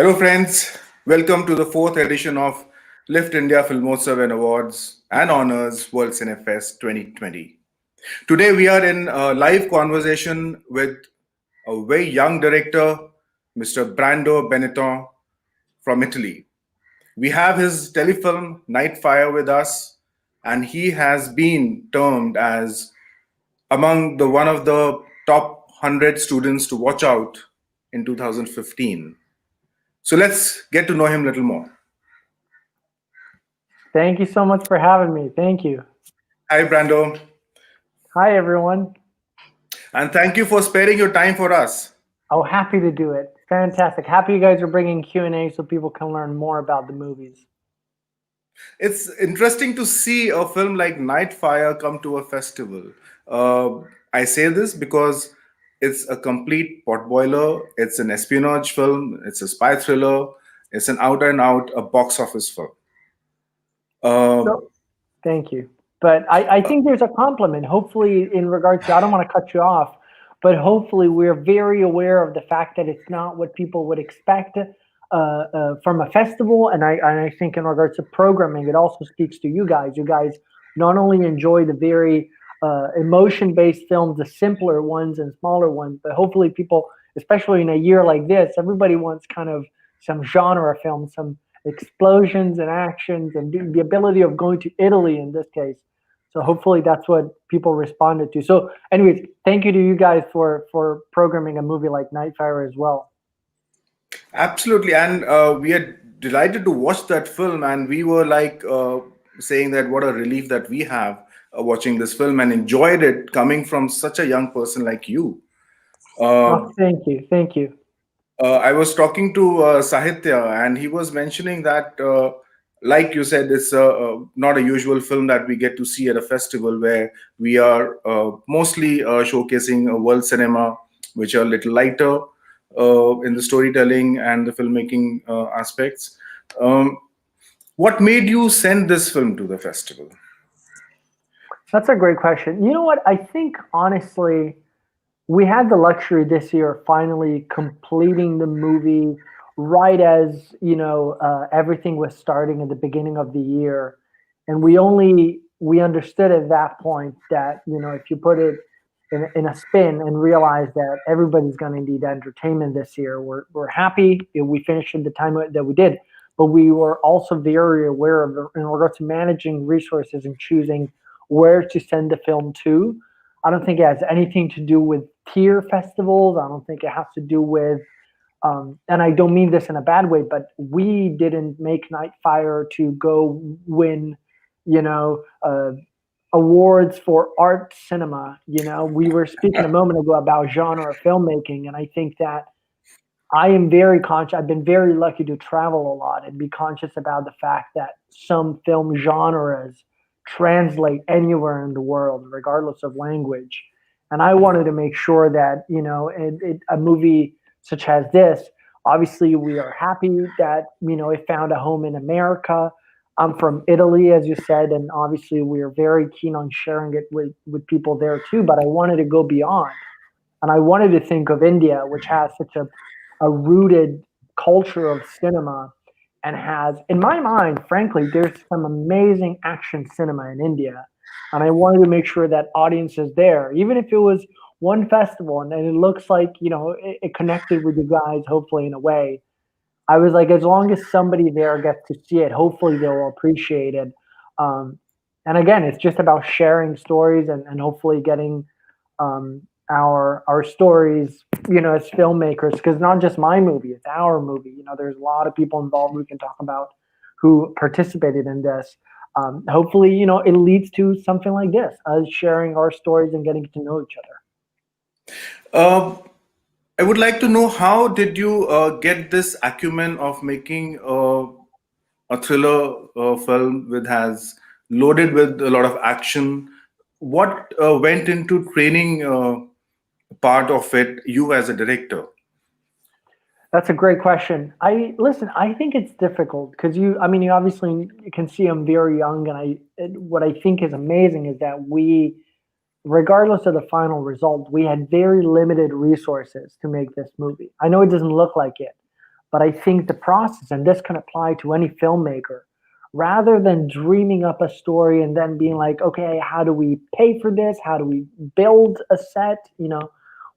Hello, friends. Welcome to the fourth edition of Lift India Filmotsav and Awards and Honors World Cinefest 2020. Today, we are in a live conversation with a very young director, Mr. Brando Benetton from Italy. We have his telefilm Nightfire with us, and he has been termed as among the one of the top 100 students to watch out in 2015. So let's get to know him a little more. Thank you so much for having me. Thank you. Hi, Brando, Hi, everyone. and thank you for sparing your time for us. Oh, happy to do it. Fantastic. Happy you guys are bringing Q&A so people can learn more about the movies. It's interesting to see a film like Nightfire come to a festival. I say this because it's a complete potboiler. It's an espionage film. It's a spy thriller. It's an out and out a box office film. Uh, So, thank you. But I think there's a compliment, hopefully, in regards to, I don't want to cut you off, but hopefully we're very aware of the fact that it's not what people would expect from a festival. And I think in regards to programming, it also speaks to you guys. You guys not only enjoy the very emotion-based films, the simpler ones and smaller ones, but hopefully people, especially in a year like this, everybody wants kind of some genre films, some explosions and actions and the ability of going to Italy in this case. So hopefully that's what people responded to. So anyways, thank you to you guys for programming a movie like Nightfire as well. Absolutely, and we are delighted to watch that film, and we were like saying that what a relief that we have watching this film and enjoyed it coming from such a young person like you. Uh, Oh, thank you. Thank you. I was talking to Sahitya, and he was mentioning that, like you said, it's not a usual film that we get to see at a festival where we are mostly showcasing world cinema, which are a little lighter in the storytelling and the filmmaking aspects. Um, what made you send this film to the festival? That's a great question. You know what? I think honestly, we had the luxury this year of finally completing the movie right as everything was starting at the beginning of the year, and we understood at that point that if you put it in a spin and realize that everybody's going to need entertainment this year, we're happy we finished in the time that we did, but we were also very aware of in regards to managing resources and choosing where to send the film to. I don't think it has anything to do with tier festivals. I don't think it has to do with, and I don't mean this in a bad way, but we didn't make Nightfire to go win, you know, uh, awards for art cinema. We were speaking a moment ago about genre filmmaking, and I think that I am very conscious. I've been very lucky to travel a lot and be conscious about the fact that some film genres translate anywhere in the world, regardless of language. And I wanted to make sure that, a movie such as this, obviously, we are happy that, it found a home in America. I'm from Italy, as you said, and obviously, we are very keen on sharing it with people there too. But I wanted to go beyond. And I wanted to think of India, which has such a rooted culture of cinema and has, in my mind, frankly, there's some amazing action cinema in India. And I wanted to make sure that audiences there, even if it was one festival and it looks like, it connected with you guys, hopefully in a way. I was like, as long as somebody there gets to see it, hopefully they'll appreciate it. Um, and again, it's just about sharing stories and hopefully getting our stories, as filmmakers, because not just my movie, it's our movie. There's a lot of people involved we can talk about who participated in this. Hopefully, it leads to something like this, us sharing our stories and getting to know each other. Uh, I would like to know how did you get this acumen of making a thriller film with has loaded with a lot of action. What went into training part of it? You as a director. That's a great question. I listen. I think it's difficult because I mean, you obviously can see I'm very young, and what I think is amazing is that regardless of the final result, we had very limited resources to make this movie. I know it doesn't look like it, But I think the process, and this can apply to any filmmaker, rather than dreaming up a story and then being like, okay, how do we pay for this? How do we build a set?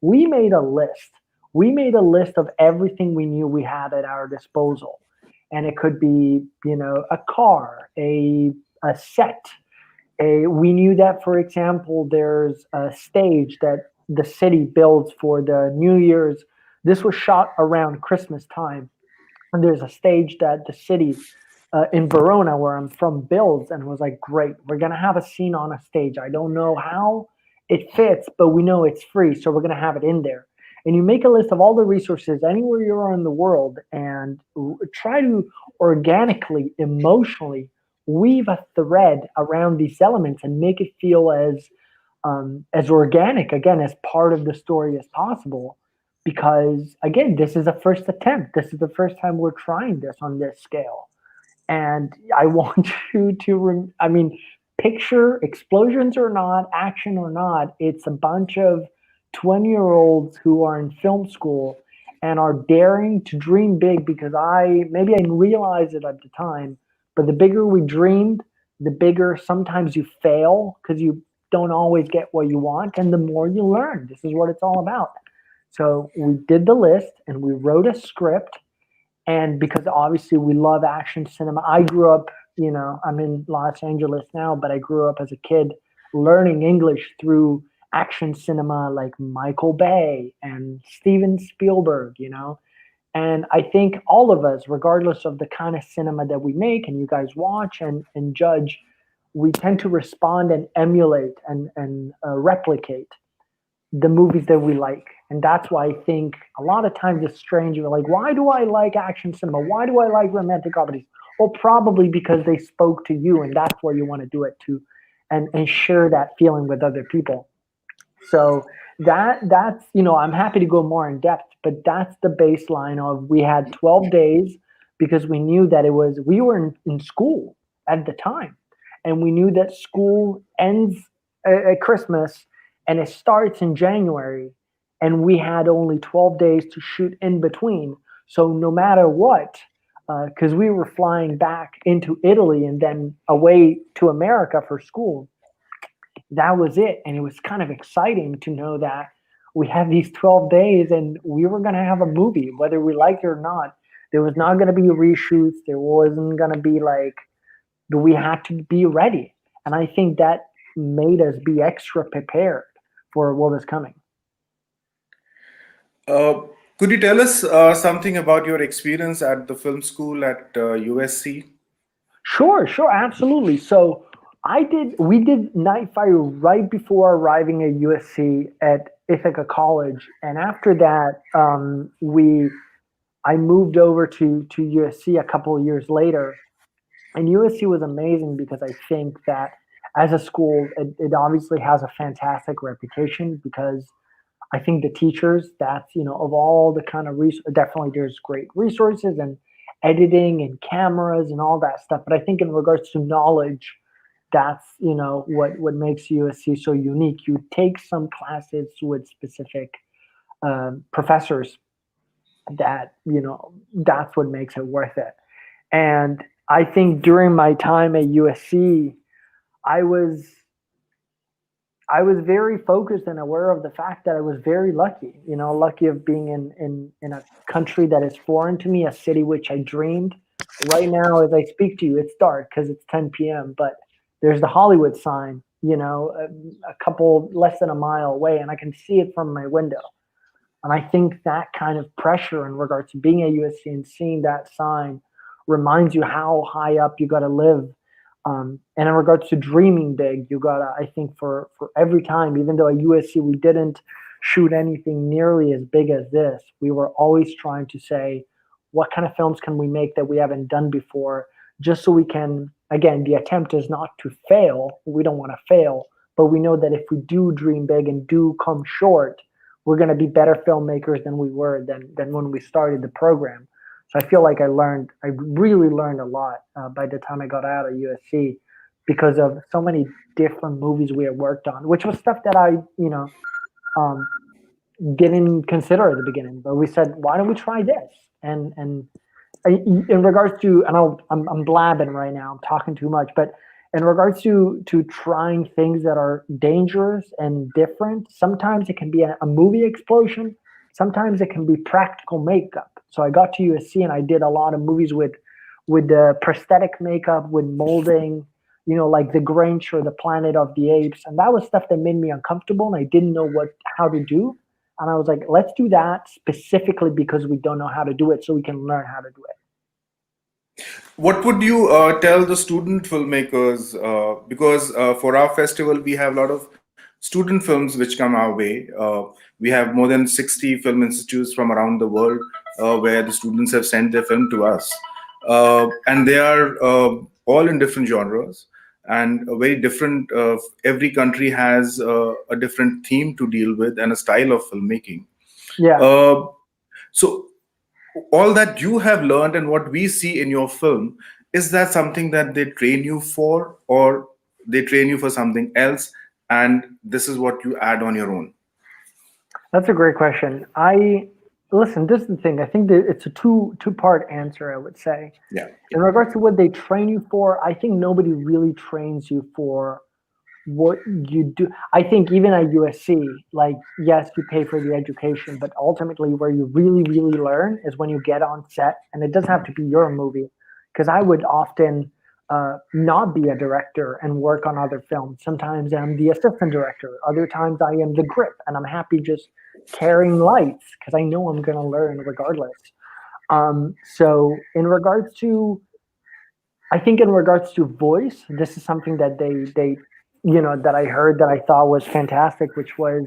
We made a list. We made a list of everything we knew we had at our disposal. And it could be, a car, a set. We knew that, for example, there's a stage that the city builds for the New Year's. This was shot around Christmas time, and there's a stage that the city in Verona, where I'm from, builds, and was like, great, we're gonna have a scene on a stage. I don't know how it fits, but we know it's free, so we're gonna have it in there. And you make a list of all the resources anywhere you are in the world, and try to organically, emotionally weave a thread around these elements and make it feel as organic, again, as part of the story as possible. Because again, this is a first attempt. This is the first time we're trying this on this scale, and I want you to. I mean, picture explosions or not, action or not. It's a bunch of 20-year-olds who are in film school and are daring to dream big, because maybe I didn't realize it at the time, but the bigger we dreamed, the bigger sometimes you fail because you don't always get what you want, and the more you learn. This is what it's all about. So we did the list and we wrote a script, and because obviously we love action cinema. I grew up, I'm in Los Angeles now, but I grew up as a kid learning English through action cinema like Michael Bay and Steven Spielberg, and I think all of us, regardless of the kind of cinema that we make and you guys watch and judge, we tend to respond and emulate and replicate the movies that we like. And that's why I think a lot of times it's strange. You're like, why do I like action cinema? Why do I like romantic comedies? Well, probably because they spoke to you, and that's where you want to do it to, and share that feeling with other people. So that's I'm happy to go more in depth, but that's the baseline of we had 12 days because we knew that we were in school at the time, and we knew that school ends at Christmas and it starts in January, and we had only 12 days to shoot in between. So no matter what, because we were flying back into Italy and then away to America for school, that was it. And it was kind of exciting to know that we had these 12 days and we were going to have a movie, whether we liked it or not. There was not going to be reshoots. There wasn't going to be we had to be ready. And I think that made us be extra prepared for what was coming. Uh, could you tell us something about your experience at the film school at USC? Sure, absolutely. So we did Night Fire right before arriving at USC at Ithaca College, and after that, I moved over to USC a couple of years later, and USC was amazing because I think that as a school, it obviously has a fantastic reputation because I think the teachers, that's, of all the kind of definitely there's great resources and editing and cameras and all that stuff. But I think in regards to knowledge, that's, what makes USC so unique. You take some classes with specific professors that, that's what makes it worth it. And I think during my time at USC, I was very focused and aware of the fact that I was very lucky, lucky of being in a country that is foreign to me, a city which I dreamed. Right now, as I speak to you, it's dark because it's 10 p.m., but there's the Hollywood sign, a couple less than a mile away, and I can see it from my window. And I think that kind of pressure in regards to being at USC and seeing that sign reminds you how high up you got to live. And in regards to dreaming big, you gotta, I think for every time, even though at USC we didn't shoot anything nearly as big as this, we were always trying to say, what kind of films can we make that we haven't done before? Just so we can, again, the attempt is not to fail. We don't want to fail, but we know that if we do dream big and do come short, we're going to be better filmmakers than we were than when we started the program. So I feel like I really learned a lot by the time I got out of USC because of so many different movies we had worked on, which was stuff that I, didn't consider at the beginning. But we said, why don't we try this? And in regards to, and I'm blabbing right now, I'm talking too much, but in regards to trying things that are dangerous and different, sometimes it can be a movie explosion, sometimes it can be practical makeup. So I got to USC and I did a lot of movies with the prosthetic makeup, with molding, like The Grinch or The Planet of the Apes, and that was stuff that made me uncomfortable, and I didn't know how to do. And I was like, let's do that specifically because we don't know how to do it, so we can learn how to do it. What would you tell the student filmmakers? Because for our festival, we have a lot of student films which come our way. We have more than 60 film institutes from around the world where the students have sent their film to us. And they are all in different genres and a very different. Every country has a different theme to deal with and a style of filmmaking. Yeah. Uh, so all that you have learned and what we see in your film, is that something that they train you for, or they train you for something else, and this is what you add on your own? That's a great question. I Listen. This is the thing. I think that it's a two part answer. I would say, Yeah, in yeah. regards to what they train you for, I think nobody really trains you for what you do. I think even at USC, like, yes, you pay for the education, but ultimately where you really learn is when you get on set, and it doesn't have to be your movie. Because I would often not be a director and work on other films. Sometimes I'm the assistant director. Other times I am the grip, and I'm happy just carrying lights because I know I'm going to learn regardless. So I think in regards to voice, this is something that that I heard that I thought was fantastic, which was,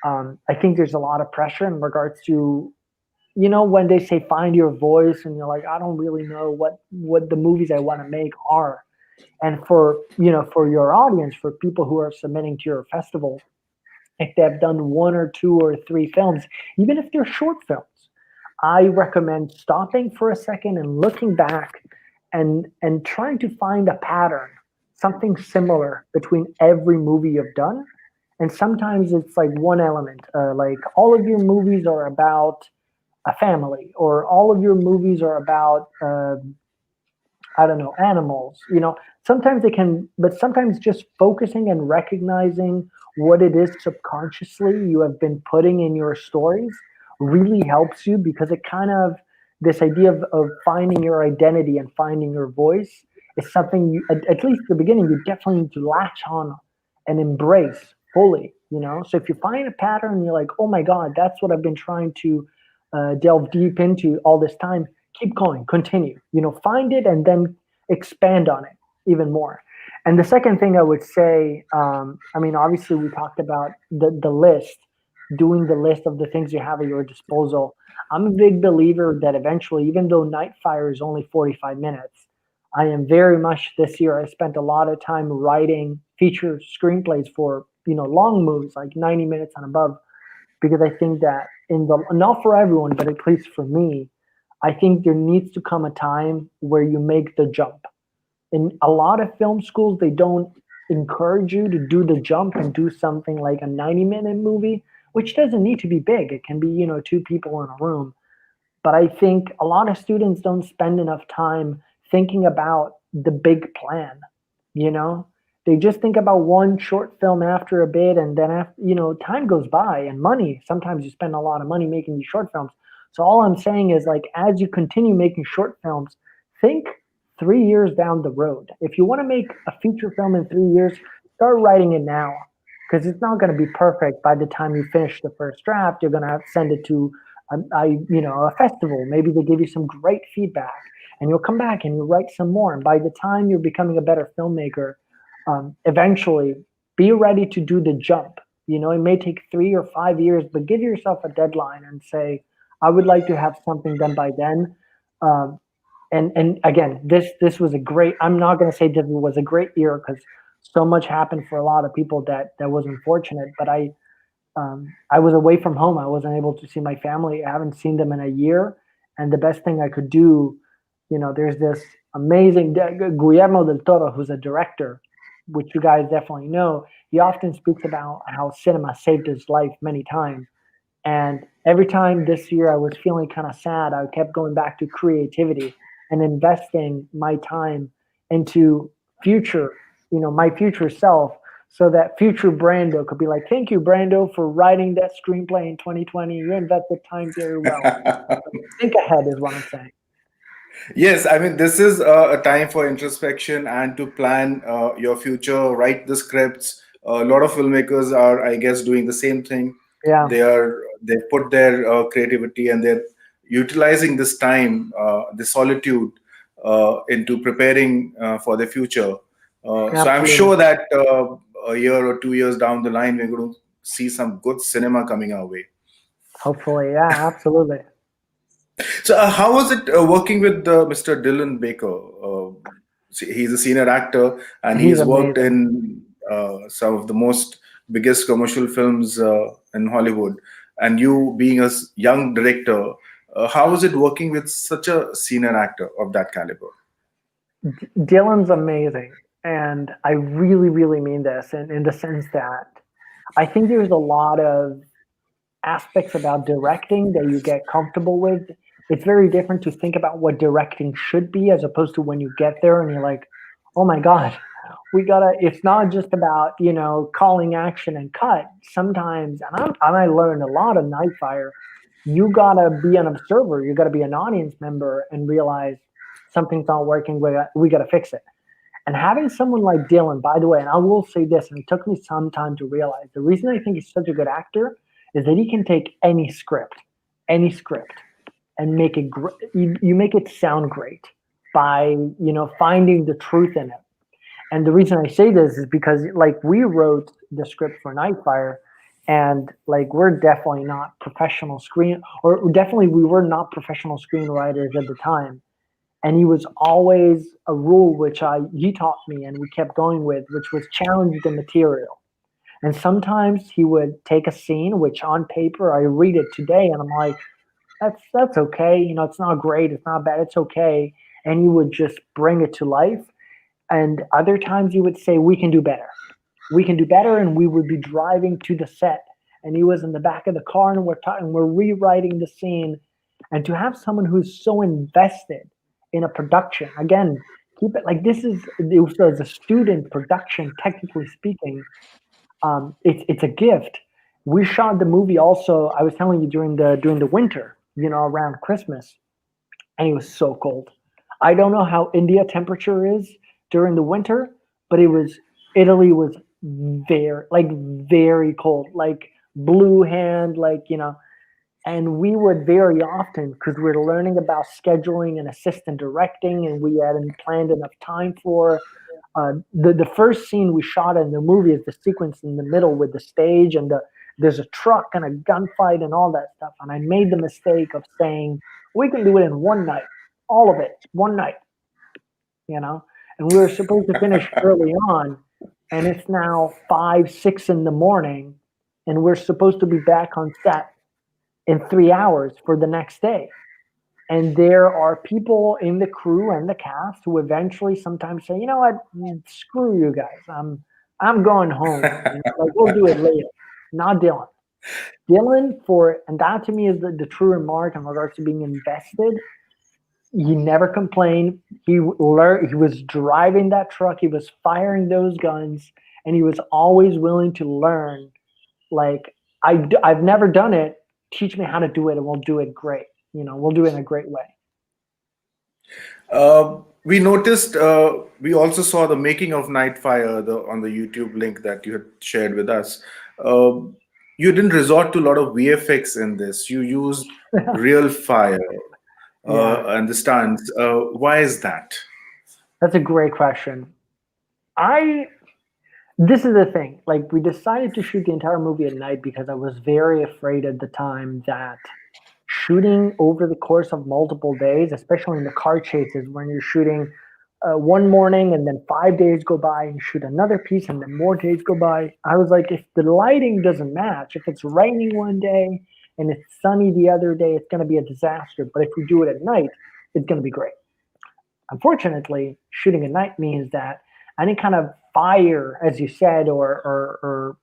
I think there's a lot of pressure in regards to, when they say find your voice, and you're like, I don't really know what the movies I want to make are. And for your audience, for people who are submitting to your festival, if they've done one or two or three films, even if they're short films, I recommend stopping for a second and looking back and trying to find a pattern, something similar between every movie you've done. And sometimes it's like one element, like all of your movies are about a family, or all of your movies are about I don't know, animals. Sometimes they can, but sometimes just focusing and recognizing what it is subconsciously you have been putting in your stories really helps you, because it kind of, this idea of finding your identity and finding your voice is something you, at least at the beginning, you definitely need to latch on and embrace fully. So if you find a pattern, you're like, oh my God, that's what I've been trying to delve deep into all this time. Keep going, continue. Find it and then expand on it even more. And the second thing I would say, I mean, obviously we talked about the list, doing the list of the things you have at your disposal. I'm a big believer that eventually, even though Nightfire is only 45 minutes, I am very much, this year I spent a lot of time writing feature screenplays for long movies like 90 minutes and above, because I think that not for everyone, but at least for me, I think there needs to come a time where you make the jump. In a lot of film schools, they don't encourage you to do the jump and do something like a 90-minute movie, which doesn't need to be big. It can be, two people in a room. But I think a lot of students don't spend enough time thinking about the big plan. You know, they just think about one short film after a bit, and then after, time goes by and money. Sometimes you spend a lot of money making these short films. So all I'm saying is, like, as you continue making short films, think 3 years down the road. If you want to make a feature film in 3 years, start writing it now, because it's not going to be perfect by the time you finish the first draft. You're going to have to send it to a festival. Maybe they give you some great feedback, and you'll come back and you write some more. And by the time you're becoming a better filmmaker, eventually, be ready to do the jump. It may take 3 or 5 years, but give yourself a deadline and say, I would like to have something done by then. Um, and again, this was a great. I'm not going to say that it was a great year, because so much happened for a lot of people that was unfortunate. But I was away from home. I wasn't able to see my family. I haven't seen them in a year. And the best thing I could do, there's this amazing Guillermo del Toro, who's a director, which you guys definitely know. He often speaks about how cinema saved his life many times. And every time this year I was feeling kind of sad, I kept going back to creativity and investing my time into future, my future self, so that future Brando could be like, thank you, Brando, for writing that screenplay in 2020. You invested time very well. Think ahead is what I'm saying. Yes, I mean, this is a time for introspection and to plan your future, write the scripts. A lot of filmmakers are, I guess, doing the same thing. Yeah, They put their creativity and they're utilizing this time, the solitude, into preparing for the future. So I'm absolutely. sure that a year or 2 years down the line, we're going to see some good cinema coming our way. Hopefully, yeah, absolutely. So, how was it working with Mr. Dylan Baker? He's a senior actor, and He's he's worked amazing. in some of the most biggest commercial films in Hollywood. And you, being a young director, how was it working with such a senior actor of that caliber? Dylan's amazing. And I really, really mean this in the sense that I think there's a lot of aspects about directing that you get comfortable with. It's very different to think about what directing should be as opposed to when you get there and you're like, oh my God, it's not just about, calling action and cut. Sometimes, and I learned a lot of Nightfire, you gotta be an observer, you gotta be an audience member and realize something's not working, we gotta fix it. And having someone like Dylan, by the way, and I will say this, and it took me some time to realize the reason I think he's such a good actor is that he can take any script, and make it you make it sound great by finding the truth in it. And the reason I say this is because like we wrote the script for Nightfire, and like we're definitely not professional screen, or definitely we were not professional screenwriters at the time, and he was always a rule which he taught me and we kept going with, which was challenge the material. And sometimes he would take a scene which on paper I read it today and I'm like, that's okay, it's not great, it's not bad, it's okay. And he would just bring it to life. And other times he would say, we can do better, we can do better. And we would be driving to the set and he was in the back of the car and we're rewriting the scene. And to have someone who's so invested in a production, again, keep it like this is, as a student production, technically speaking, it's a gift. We shot the movie also, I was telling you, during the winter, around Christmas, and it was so cold. I don't know how India temperature is during the winter, but Italy was very cold, like blue hand, and we would very often, because we were learning about scheduling and assistant directing, and we hadn't planned enough time for the first scene we shot in the movie is the sequence in the middle with the stage and there's a truck and a gunfight and all that stuff. And I made the mistake of saying we can do it in one night, all of it, one night, you know. And we were supposed to finish early on, and it's now 5, 6 in the morning, and we're supposed to be back on set in 3 hours for the next day. And there are people in the crew and the cast who eventually sometimes say, you know what, screw you guys. I'm going home. Like we'll do it later. Not Dylan. Dylan and that to me is the true remark in regards to being invested. He never complained. He learned. He was driving that truck. He was firing those guns, and he was always willing to learn. Like I've never done it. Teach me how to do it, and we'll do it great. We'll do it in a great way. We noticed, we also saw the making of Nightfire on the YouTube link that you had shared with us. Uh, you didn't resort to a lot of VFX in this. You used real fire Yeah, and the stunts. Why is that? that's a great question. I This is the thing. Like we decided to shoot the entire movie at night because I was very afraid at the time that shooting over the course of multiple days, especially in the car chases, when you're shooting one morning and then 5 days go by and you shoot another piece and then more days go by. I was like, if the lighting doesn't match, if it's raining one day and it's sunny the other day, it's going to be a disaster. But if we do it at night, it's going to be great. Unfortunately, shooting at night means that any kind of fire, as you said, or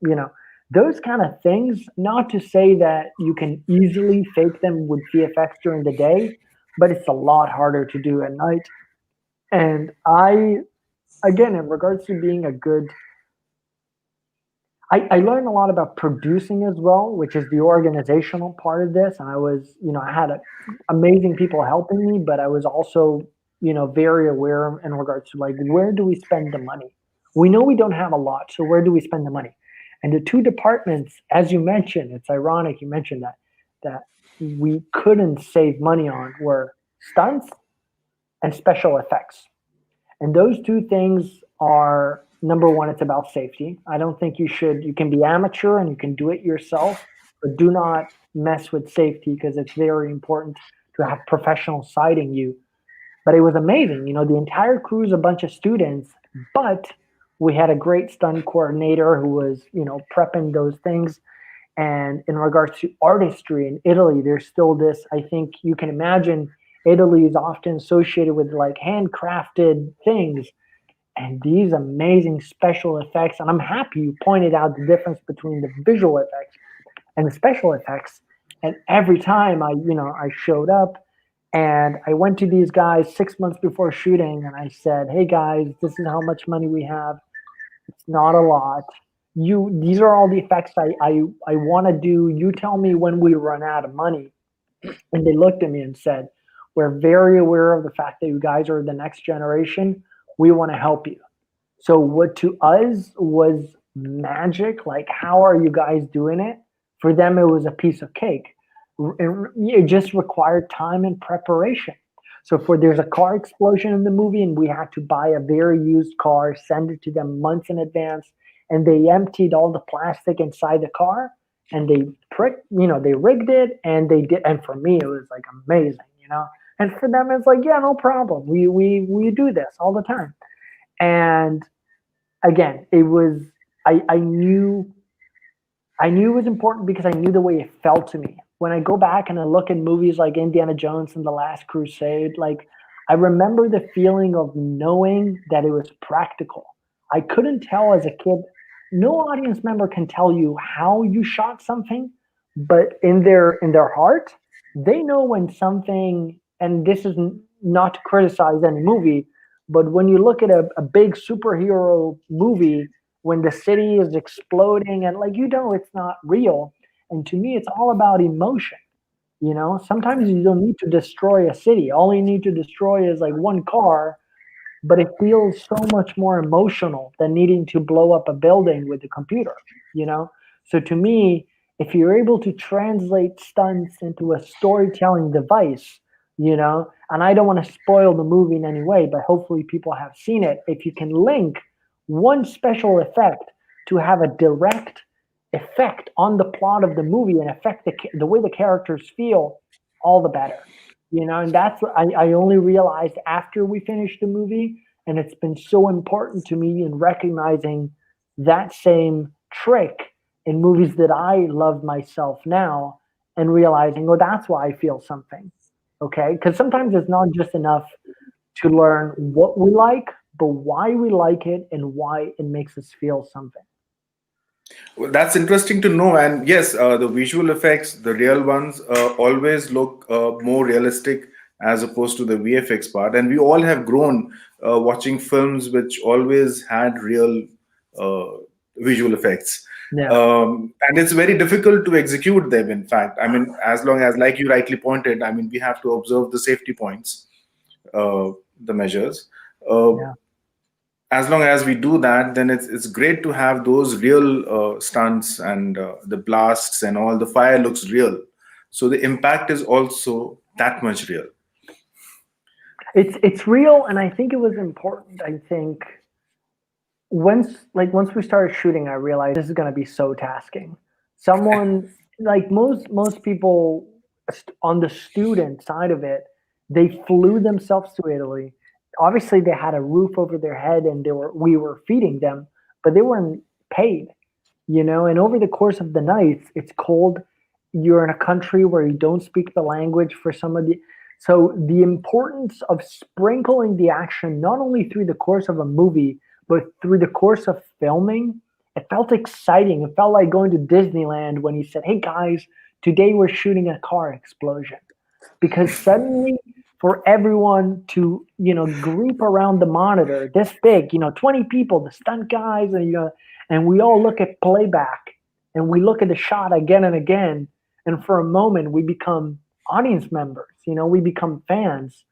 Those kind of things, not to say that you can easily fake them with VFX during the day, but it's a lot harder to do at night. And again, in regards to being a good, I learned a lot about producing as well, which is the organizational part of this. And I had amazing people helping me, but I was also, very aware in regards to, like, where do we spend the money? We know we don't have a lot, so where do we spend the money? And the two departments, as you mentioned, it's ironic you mentioned that we couldn't save money on were stunts and special effects. And those two things are, number one, it's about safety. I don't think you can be amateur and you can do it yourself, but do not mess with safety because it's very important to have professionals citing you. But it was amazing. The entire crew is a bunch of students, but we had a great stunt coordinator who was, prepping those things. And in regards to artistry in Italy, there's still this, I think you can imagine Italy is often associated with like handcrafted things and these amazing special effects. And I'm happy you pointed out the difference between the visual effects and the special effects. And every time I showed up and I went to these guys 6 months before shooting and I said, hey guys, this is how much money we have. It's not a lot. These are all the effects I want to do. You tell me when we run out of money. And they looked at me and said, we're very aware of the fact that you guys are the next generation. We want to help you. So what to us was magic, like how are you guys doing it? For them, it was a piece of cake. It just required time and preparation. So there's a car explosion in the movie, and we had to buy a very used car, send it to them months in advance, and they emptied all the plastic inside the car, and they rigged it, and they did. And for me, it was like amazing. And for them, it's like, yeah, no problem. We do this all the time. And again, it was I knew it was important because I knew the way it felt to me. When I go back and I look at movies like Indiana Jones and The Last Crusade, like I remember the feeling of knowing that it was practical. I couldn't tell as a kid. No audience member can tell you how you shot something, but in their heart, they know when something. And this is not to criticize any movie, but when you look at a big superhero movie, when the city is exploding and like it's not real. And to me, it's all about emotion. Sometimes you don't need to destroy a city. All you need to destroy is like one car, but it feels so much more emotional than needing to blow up a building with a computer, you know? So to me, if you're able to translate stunts into a storytelling device, and I don't want to spoil the movie in any way, but hopefully people have seen it. If you can link one special effect to have a direct effect on the plot of the movie and affect the way the characters feel, all the better. And that's what I only realized after we finished the movie, and it's been so important to me in recognizing that same trick in movies that I love myself now, and realizing, oh, that's why I feel something. Okay, because sometimes it's not just enough to learn what we like, but why we like it and why it makes us feel something. Well, that's interesting to know. And yes, the visual effects, the real ones, always look more realistic as opposed to the VFX part. And we all have grown watching films which always had real uh, visual effects. Yeah. And it's very difficult to execute them, in fact. I mean, as long as, like you rightly pointed, I mean, we have to observe the safety points, the measures. Yeah. As long as we do that, then it's great to have those real stunts and the blasts and all the fire looks real. So the impact is also that much real. It's real, and I think it was important. I think once we started shooting, I realized this is going to be so tasking. Someone like most people on the student side of it, they flew themselves to Italy. Obviously, they had a roof over their head, and we were feeding them, but they weren't paid. And over the course of the nights, it's cold. You're in a country where you don't speak the language for some of the. So the importance of sprinkling the action not only through the course of a movie, but through the course of filming It felt exciting. It felt like going to Disneyland when he said, "Hey guys, today we're shooting a car explosion." Because suddenly for everyone to, group around the monitor this big, 20 people, the stunt guys, and we all look at playback and we look at the shot again and again, and for a moment we become audience members, we become fans.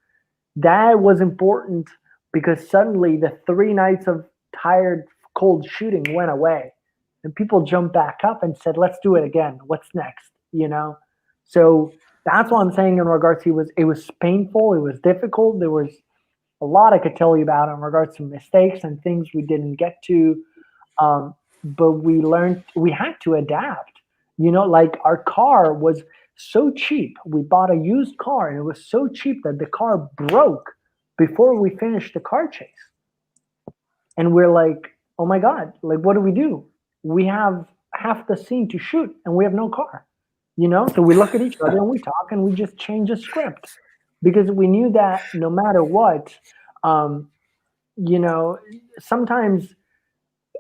That was important because suddenly the 3 nights of tired, cold shooting went away, and people jumped back up and said, "Let's do it again. What's next?" So that's what I'm saying in regards to it was painful, it was difficult. There was a lot I could tell you about in regards to mistakes and things we didn't get to. But we had to adapt. Like our car was so cheap. We bought a used car and it was so cheap that the car broke before we finished the car chase. And we're like, oh my God, like, what do we do? We have half the scene to shoot and we have no car. So we look at each other and we talk and we just change the script because we knew that no matter what, um, sometimes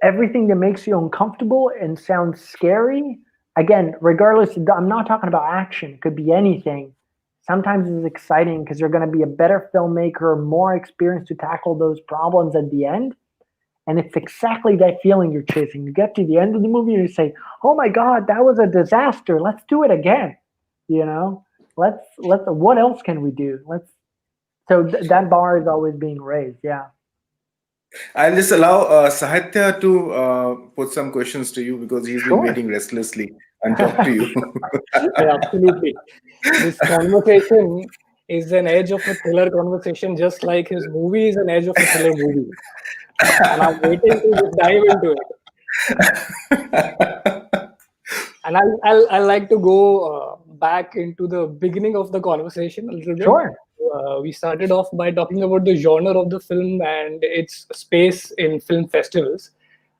everything that makes you uncomfortable and sounds scary, again, regardless, I'm not talking about action, it could be anything. Sometimes it's exciting because you're going to be a better filmmaker, more experienced to tackle those problems at the end. And it's exactly that feeling you're chasing. You get to the end of the movie and you say, "Oh my God, that was a disaster. Let's do it again." You know, let's. What else can we do? That bar is always being raised. Yeah. I'll just allow Sahitya to put some questions to you because he's been Sure. waiting restlessly and talk to you. Yeah, absolutely. This conversation is an edge of a thriller conversation, just like his movie is an edge of a thriller movie. And I'm waiting to just dive into it. And I'll like to go back into the beginning of the conversation a little bit. Sure. We started off by talking about the genre of the film and its space in film festivals.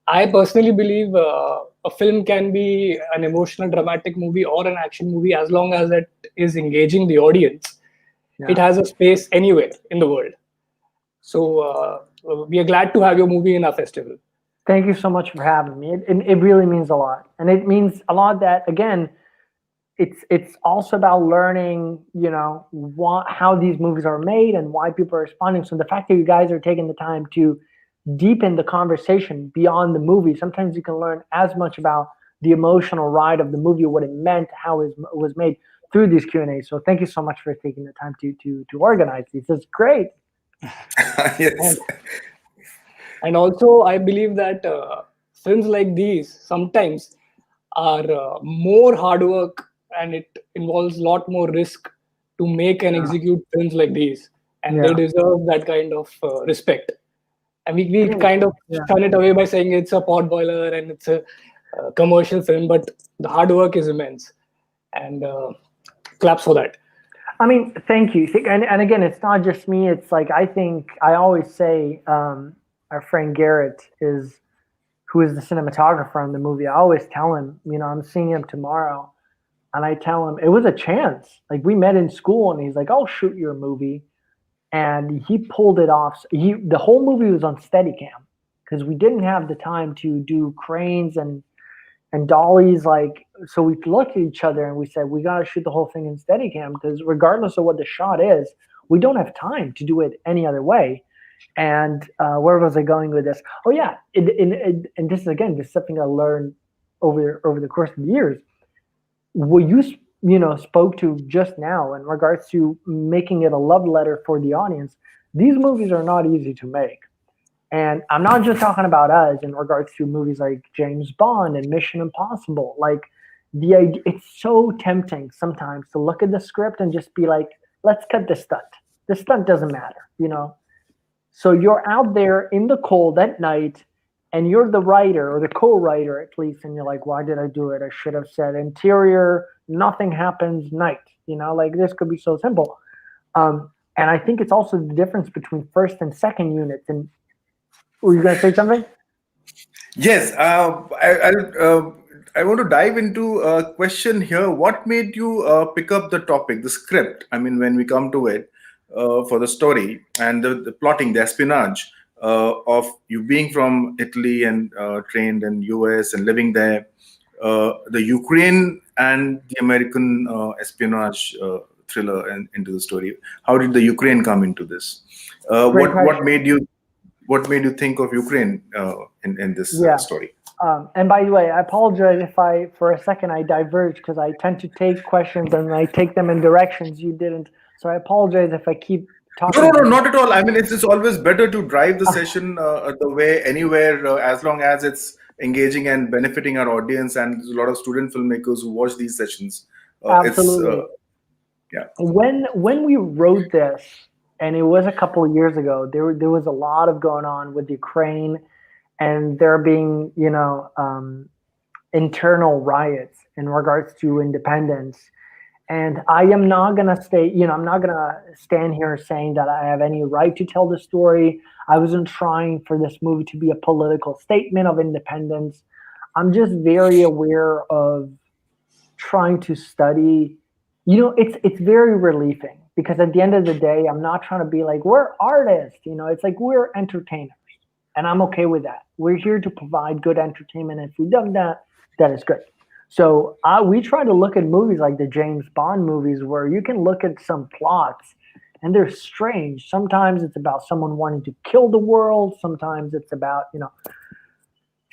I personally believe a film can be an emotional, dramatic movie or an action movie as long as it is engaging the audience. Yeah. It has a space anywhere in the world. So we are glad to have your movie in our festival. Thank you so much for having me. It really means a lot, and it means a lot that again, it's also about learning, how these movies are made and why people are responding. So the fact that you guys are taking the time to deepen the conversation beyond the movie, sometimes you can learn as much about the emotional ride of the movie, what it meant, how it was made through these Q&As. So thank you so much for taking the time to organize these. It's great. Yes. And also, I believe that films like these sometimes are more hard work and it involves a lot more risk to make and execute films like these. And they deserve that kind of respect. And we kind of turn it away by saying it's a pot boiler and it's a commercial film, but the hard work is immense. And claps for that. I mean, thank you. And again, it's not just me. It's like, I think I always say, our friend Garrett who is the cinematographer on the movie. I always tell him, I'm seeing him tomorrow, and I tell him it was a chance. Like, we met in school, and he's like, "I'll shoot your movie," and he pulled it off. The whole movie was on Steadicam because we didn't have the time to do cranes and dollies. Like, so we looked at each other and we said, we got to shoot the whole thing in Steadicam because regardless of what the shot is, we don't have time to do it any other way. And where was I going with this? Oh yeah, and this is something I learned over the course of the years. What you spoke to just now in regards to making it a love letter for the audience, these movies are not easy to make. And I'm not just talking about us in regards to movies like James Bond and Mission Impossible. Like, it's so tempting sometimes to look at the script and just be like, let's cut the stunt. The stunt doesn't matter, So you're out there in the cold at night, and you're the writer or the co-writer at least, and you're like, why did I do it? I should have said interior, nothing happens, night. Like, this could be so simple. And I think it's also the difference between first and second units. And were you going to say something? Yes. I want to dive into a question here. What made you pick up the topic, the script? I mean, when we come to it, for the story and the plotting, the espionage. of you being from Italy and trained in US and living there, the Ukraine and the American espionage thriller into the story. How did the Ukraine come into this? Great What question. made you think of Ukraine in this Yeah. story? And by the way, I apologize if for a second I diverge, because I tend to take questions and I take them in directions you didn't. So I apologize if I keep talking. No, not at all. I mean, it's always better to drive the session the way anywhere, as long as it's engaging and benefiting our audience. And there's a lot of student filmmakers who watch these sessions. Absolutely. Yeah. When we wrote this, and it was a couple of years ago, there was a lot of going on with Ukraine, and there being internal riots in regards to independence. And I am not gonna I'm not gonna stand here saying that I have any right to tell the story. I wasn't trying for this movie to be a political statement of independence. I'm just very aware of trying to study. It's very relieving, because at the end of the day, I'm not trying to be like, we're artists. It's like, we're entertainers, and I'm okay with that. We're here to provide good entertainment. If we've done that, that is good. So we try to look at movies like the James Bond movies, where you can look at some plots and they're strange. Sometimes it's about someone wanting to kill the world. Sometimes it's about,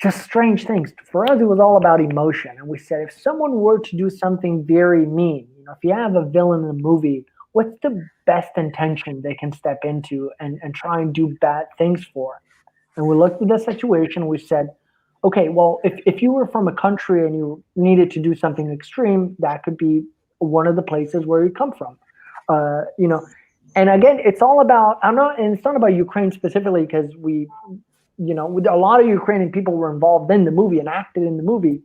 just strange things. For us, it was all about emotion. And we said, if someone were to do something very mean, if you have a villain in a movie, what's the best intention they can step into and try and do bad things for? And we looked at the situation. We said, okay, well, if you were from a country and you needed to do something extreme, that could be one of the places where you come from. And again, it's all about, it's not about Ukraine specifically, because a lot of Ukrainian people were involved in the movie and acted in the movie,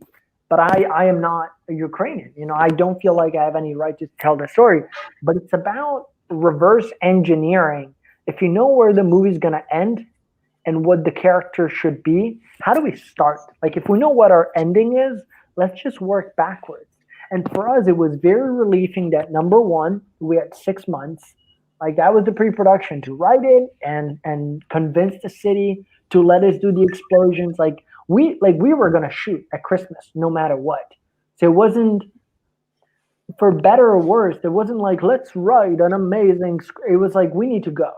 but I am not a Ukrainian. I don't feel like I have any right to tell the story, but it's about reverse engineering. If you know where the movie's going to end and what the character should be, how do we start? Like, if we know what our ending is, let's just work backwards. And for us, it was very relieving that, number one, we had 6 months. Like, that was the pre-production, to write it and convince the city to let us do the explosions. Like we were gonna shoot at Christmas no matter what. So it wasn't, for better or worse, there wasn't like, let's write an amazing script. It was like, we need to go,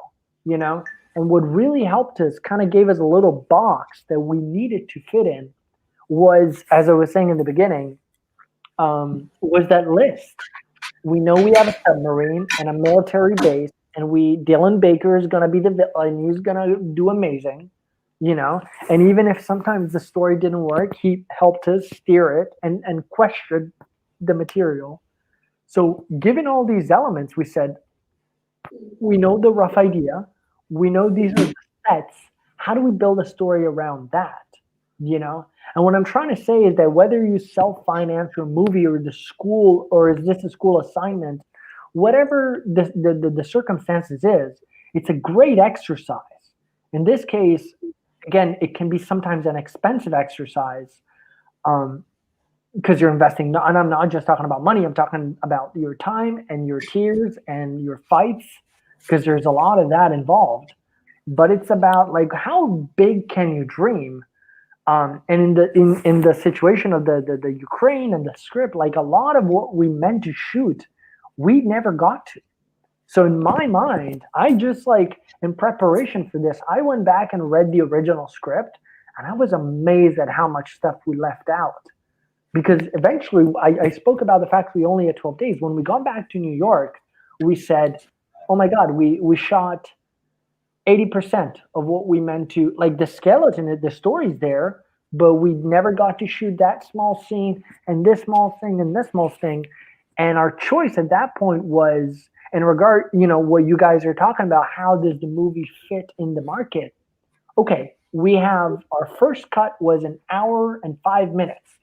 And what really helped us, kind of gave us a little box that we needed to fit in, was, as I was saying in the beginning, was that list. We know we have a submarine and a military base, and Dylan Baker is going to be the villain. He's going to do amazing, And even if sometimes the story didn't work, he helped us steer it and question the material. So given all these elements, we said, we know the rough idea. We know these are the sets. How do we build a story around that? And what I'm trying to say is that whether you self-finance your movie or the school, or is this a school assignment, whatever the circumstances is, it's a great exercise. In this case, again, it can be sometimes an expensive exercise, because you're investing, and I'm not just talking about money, I'm talking about your time and your tears and your fights, because there's a lot of that involved. But it's about, like, how big can you dream? And in the situation of the Ukraine and the script, like, a lot of what we meant to shoot, we never got to. So in my mind, I just, like, in preparation for this, I went back and read the original script, and I was amazed at how much stuff we left out. Because eventually, I spoke about the fact we only had 12 days. When we got back to New York, we said, oh my God, we shot 80% of what we meant to, like, the skeleton, the story's there, but we never got to shoot that small scene and this small thing and this small thing. And our choice at that point was, in regard, what you guys are talking about, how does the movie fit in the market? Okay, we have, our first cut was 1 hour and 5 minutes.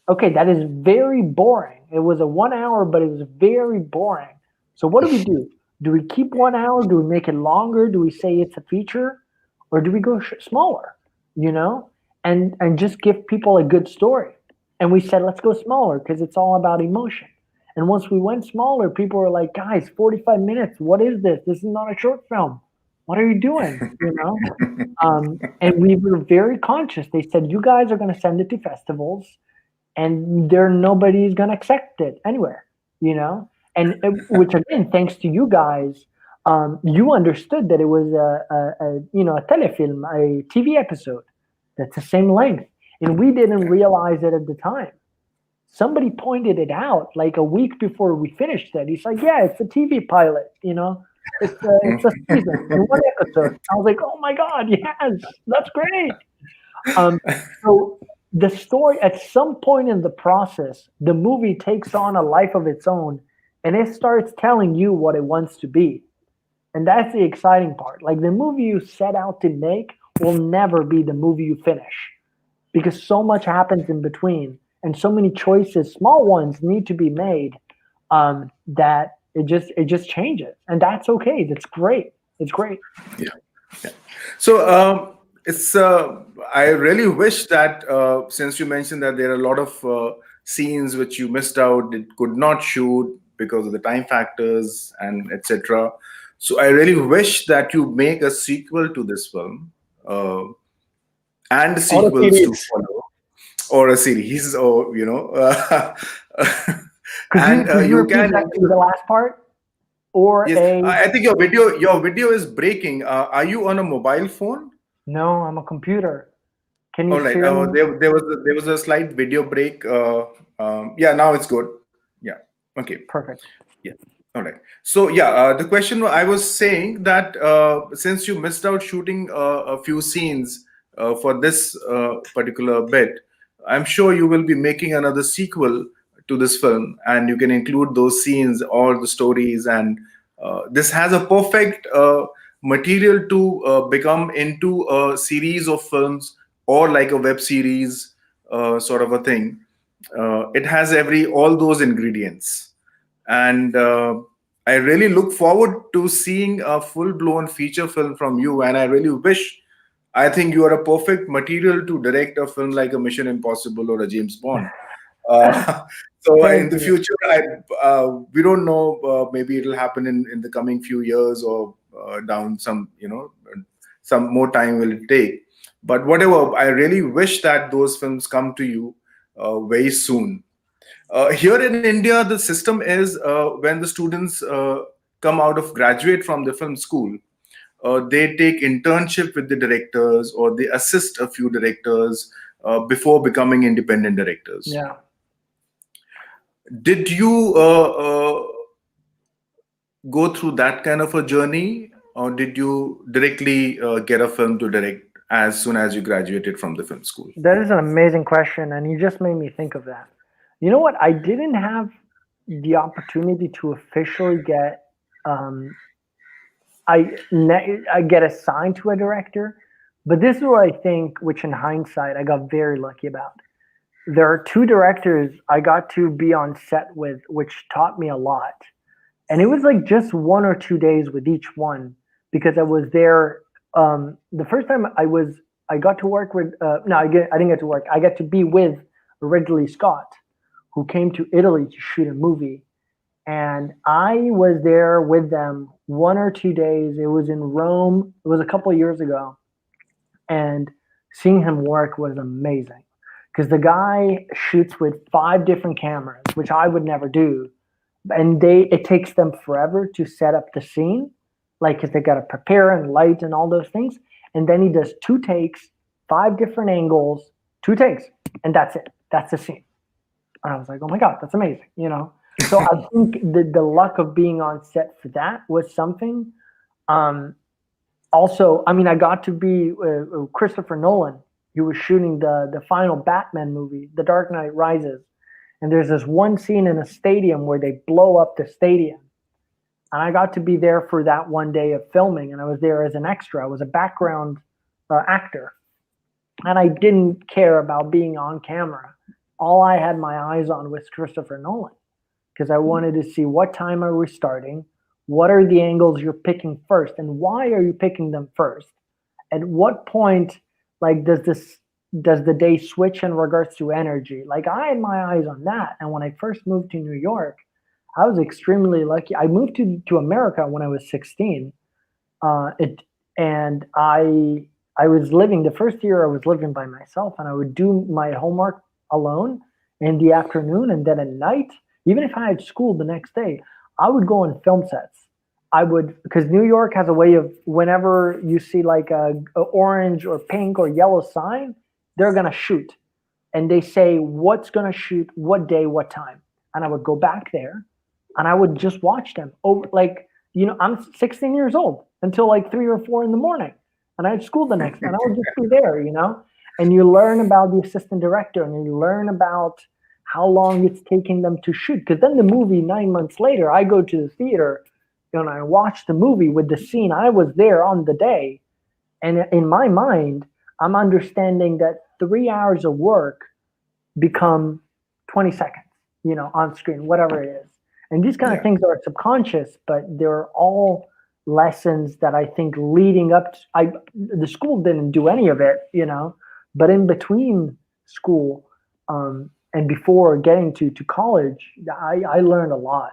Okay, that is very boring. It was a 1 hour, but it was very boring. So what do? Do we keep 1 hour? Do we make it longer? Do we say it's a feature? Or do we go smaller, and just give people a good story? And we said, let's go smaller, because it's all about emotion. And once we went smaller, people were like, guys, 45 minutes, what is this? This is not a short film. What are you doing? You know? And we were very conscious. They said, you guys are going to send it to festivals and nobody's going to accept it anywhere, you know? And which again, thanks to you guys, you understood that it was a telefilm, a TV episode that's the same length. And we didn't realize it at the time. Somebody pointed it out like a week before we finished it. He's like, yeah, it's a TV pilot, you know? It's a season in one episode. I was like, oh my God, yes, that's great. So the story, at some point in the process, the movie takes on a life of its own and it starts telling you what it wants to be. And that's the exciting part. Like the movie you set out to make will never be the movie you finish because so much happens in between and so many choices, small ones, need to be made that it just changes. And that's okay. That's great. It's great. Yeah. So it's I really wish that since you mentioned that there are a lot of scenes which you missed out, it could not shoot because of the time factors and etc. So I really wish that you make a sequel to this film and sequels to follow, or a series, or and you can the last part. Or yes, I think your video is breaking. Are you on a mobile phone? No, I'm a computer. Can you All right. hear me? There was a slight video break. Yeah, now it's good. Yeah. Okay. Perfect. Yeah. All right. So yeah, the question I was saying that since you missed out shooting a few scenes for this particular bit, I'm sure you will be making another sequel to this film, and you can include those scenes, all the stories, and this has a perfect material to become into a series of films or like a web series sort of a thing. It has all those ingredients, and I really look forward to seeing a full-blown feature film from you. And I really wish, I think you are a perfect material to direct a film like a Mission Impossible or a James Bond. So in the future, we don't know. Maybe it'll happen in the coming few years or down some more time will it take. But whatever, I really wish that those films come to you very soon. Here in India, the system is when the students come out of graduate from the film school, they take internship with the directors or they assist a few directors before becoming independent directors. Yeah. Did you go through that kind of a journey, or did you directly get a film to direct as soon as you graduated from the film school? That is an amazing question, and you just made me think of that. You know what? I didn't have the opportunity to officially get I get assigned to a director, but this is what I think, which in hindsight I got very lucky about. There are two directors I got to be on set with, which taught me a lot. And it was like just 1 or 2 days with each one because I was there. The first time I got to work with, I didn't get to work. I got to be with Ridley Scott, who came to Italy to shoot a movie. And I was there with them 1 or 2 days. It was in Rome. It was a couple of years ago. And seeing him work was amazing because the guy shoots with 5 different cameras, which I would never do. And it takes them forever to set up the scene, like because they got to prepare and light and all those things. And then he does 2 takes, 5 different angles, 2 takes, and that's it. That's the scene. And I was like, oh my God, that's amazing, So I think the luck of being on set for that was something. Also, I mean, I got to be Christopher Nolan. He was shooting the final Batman movie, The Dark Knight Rises. And there's this one scene in a stadium where they blow up the stadium. And I got to be there for that one day of filming. And I was there as an extra. I was a background actor. And I didn't care about being on camera. All I had my eyes on was Christopher Nolan. Because I wanted to see what time are we starting? What are the angles you're picking first? And why are you picking them first? At what point, does the day switch in regards to energy? Like I had my eyes on that. And when I first moved to New York, I was extremely lucky. I moved to America when I was 16. and I was living the first year. I was living by myself, and I would do my homework alone in the afternoon, and then at night, even if I had school the next day, I would go on film sets. I would, because New York has a way of, whenever you see like a orange or pink or yellow sign, they're gonna shoot, and they say what's gonna shoot, what day, what time, and I would go back there, and I would just watch them over. Like, I'm 16 years old until like 3 or 4 in the morning, and I had school the next, and I would just be there, and you learn about the assistant director, and you learn about how long it's taking them to shoot. Because then the movie 9 months later, I go to the theater, and I watch the movie with the scene I was there on the day, and in my mind, I'm understanding that 3 hours of work become 20 seconds, on screen, whatever it is. And these kind of Yeah. things are subconscious, but they're all lessons that I think leading up to, the school didn't do any of it, but in between school, and before getting to college, I learned a lot.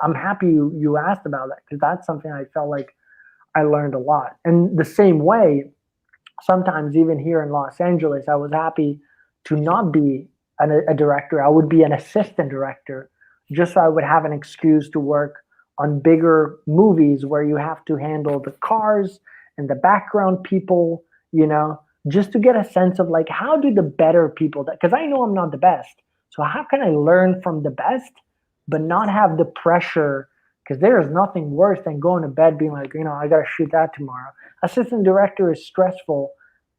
I'm happy you asked about that, because that's something I felt like I learned a lot. And the same way, sometimes even here in Los Angeles, I was happy to not be a director. I would be an assistant director, just so I would have an excuse to work on bigger movies where you have to handle the cars and the background people, just to get a sense of like, how do the better people, because I know I'm not the best. So how can I learn from the best, but not have the pressure? Because there is nothing worse than going to bed being like, I got to shoot that tomorrow. Assistant director is stressful,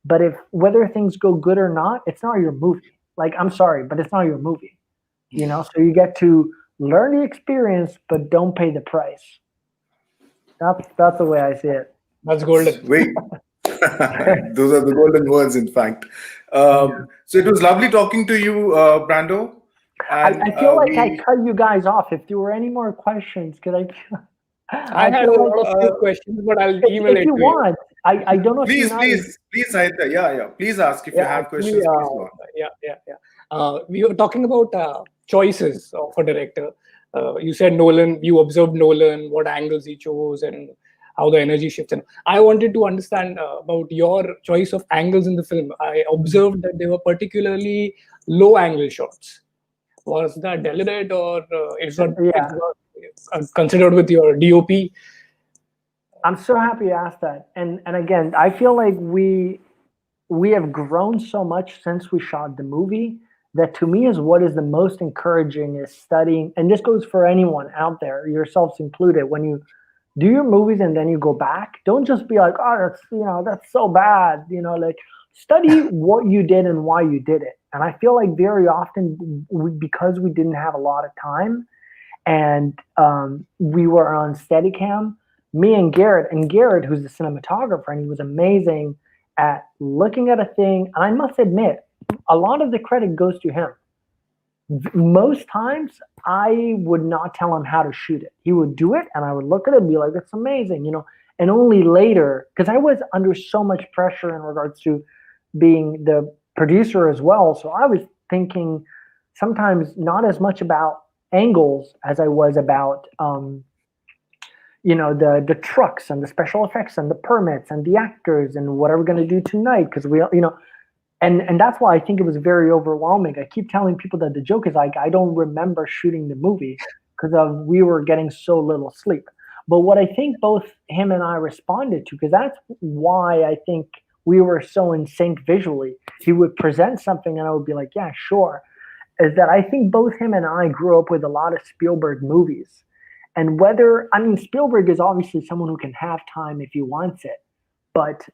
but if whether things go good or not, it's not your movie. Like, I'm sorry, but it's not your movie. So you get to learn the experience, but don't pay the price. That's the way I see it. That's golden. Wait. Those are the golden words, in fact. So it was lovely talking to you, Brando. And I feel like I we cut you guys off. If there were any more questions, because I had a feel lot of few questions, but I'll email if it you to you. want, I don't know if you please, Saitya. Yeah. Please ask if you have Actually, questions. Please go on. we were talking about choices of a director. You said Nolan. You observed Nolan, what angles he chose, and how the energy shifts. And I wanted to understand about your choice of angles in the film. I observed that they were particularly low angle shots. Was that deliberate, or it's not considered with your DOP? I'm so happy you asked that. And again, I feel like we have grown so much since we shot the movie, that to me is what is the most encouraging is studying, and this goes for anyone out there, yourselves included. When you do your movies and then you go back, don't just be like, oh, that's so bad. Like, study what you did and why you did it. And I feel like very often, because we didn't have a lot of time, and we were on Steadicam, me and Garrett, who's the cinematographer, and he was amazing at looking at a thing. And I must admit, a lot of the credit goes to him. Most times, I would not tell him how to shoot it. He would do it, and I would look at it and be like, it's amazing, And only later, because I was under so much pressure in regards to being the producer as well. So I was thinking sometimes not as much about angles as I was about the trucks and the special effects and the permits and the actors and what are we going to do tonight, because we and that's why I think it was very overwhelming. I keep telling people that the joke is like, I don't remember shooting the movie because we were getting so little sleep. But what I think both him and I responded to, because that's why I think we were so in sync visually. He would present something and I would be like, yeah, sure. Is that I think both him and I grew up with a lot of Spielberg movies. And Spielberg is obviously someone who can have time if he wants it. But,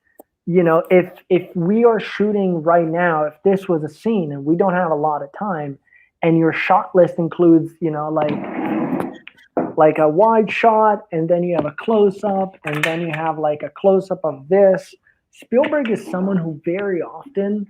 if we are shooting right now, if this was a scene and we don't have a lot of time, and your shot list includes, like a wide shot, and then you have a close-up, and then you have like a close-up of this. Spielberg is someone who very often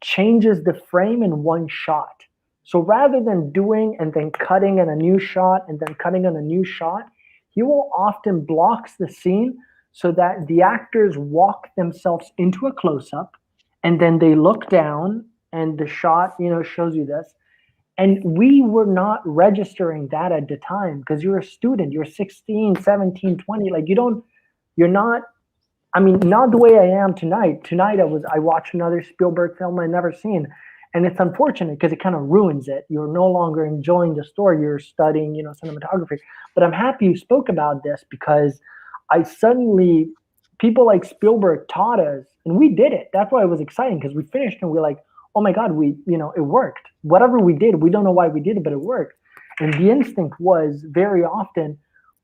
changes the frame in one shot. So rather than doing and then cutting in a new shot and then cutting in a new shot, he will often blocks the scene so that the actors walk themselves into a close-up, and then they look down and the shot, shows you this. And we were not registering that at the time, because you're a student, you're 16, 17, 20, like you don't You're not, I mean, not the way I am tonight. Tonight I watched another Spielberg film I'd never seen. And it's unfortunate because it kind of ruins it. You're no longer enjoying the story. You're studying, cinematography. But I'm happy you spoke about this because I suddenly, people like Spielberg taught us, and we did it. That's why it was exciting because we finished and we're like, oh my God, it worked. Whatever we did, we don't know why we did it, but it worked. And the instinct was very often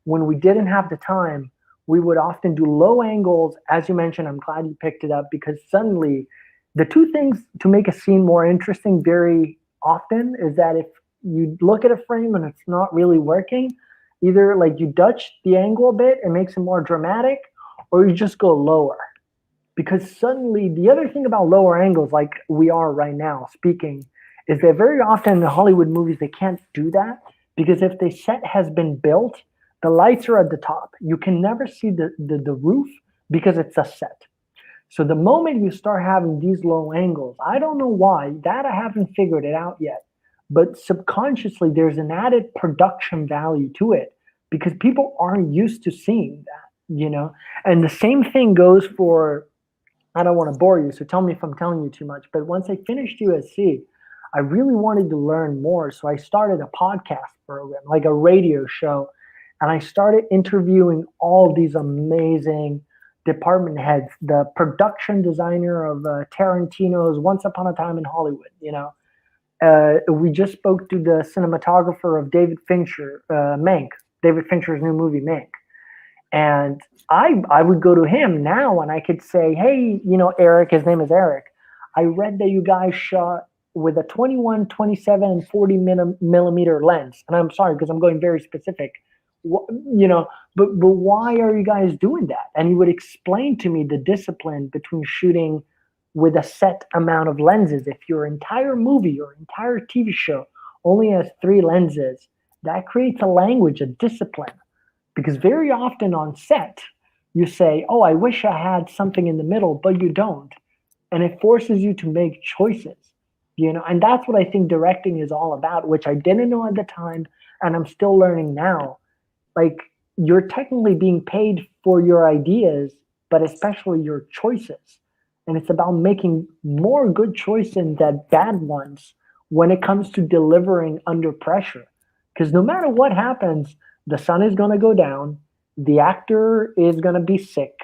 when we didn't have the time, we would often do low angles. As you mentioned, I'm glad you picked it up because suddenly the two things to make a scene more interesting very often is that if you look at a frame and it's not really working, either like you Dutch the angle a bit, it makes it more dramatic, or you just go lower. Because suddenly the other thing about lower angles, like we are right now speaking, is that very often in the Hollywood movies they can't do that because if the set has been built, the lights are at the top. You can never see the roof because it's a set. So the moment you start having these low angles, I don't know why, that I haven't figured it out yet, but subconsciously there's an added production value to it because people aren't used to seeing that. And the same thing goes for, I don't want to bore you, so tell me if I'm telling you too much, but once I finished USC, I really wanted to learn more. So I started a podcast program, like a radio show, and I started interviewing all these amazing department heads, the production designer of Tarantino's Once Upon a Time in Hollywood. We just spoke to the cinematographer of David Fincher, Mank, David Fincher's new movie, Mank. And I would go to him now and I could say, hey, Eric, his name is Eric. I read that you guys shot with a 21, 27, and 40 millimeter lens. And I'm sorry, because I'm going very specific. But why are you guys doing that? And he would explain to me the discipline between shooting with a set amount of lenses. If your entire movie or entire TV show only has 3 lenses, that creates a language, a discipline. Because very often on set, you say, oh, I wish I had something in the middle, but you don't. And it forces you to make choices, and that's what I think directing is all about, which I didn't know at the time, and I'm still learning now. Like, you're technically being paid for your ideas, but especially your choices. And it's about making more good choices than bad ones when it comes to delivering under pressure. Because no matter what happens, the sun is going to go down, the actor is going to be sick,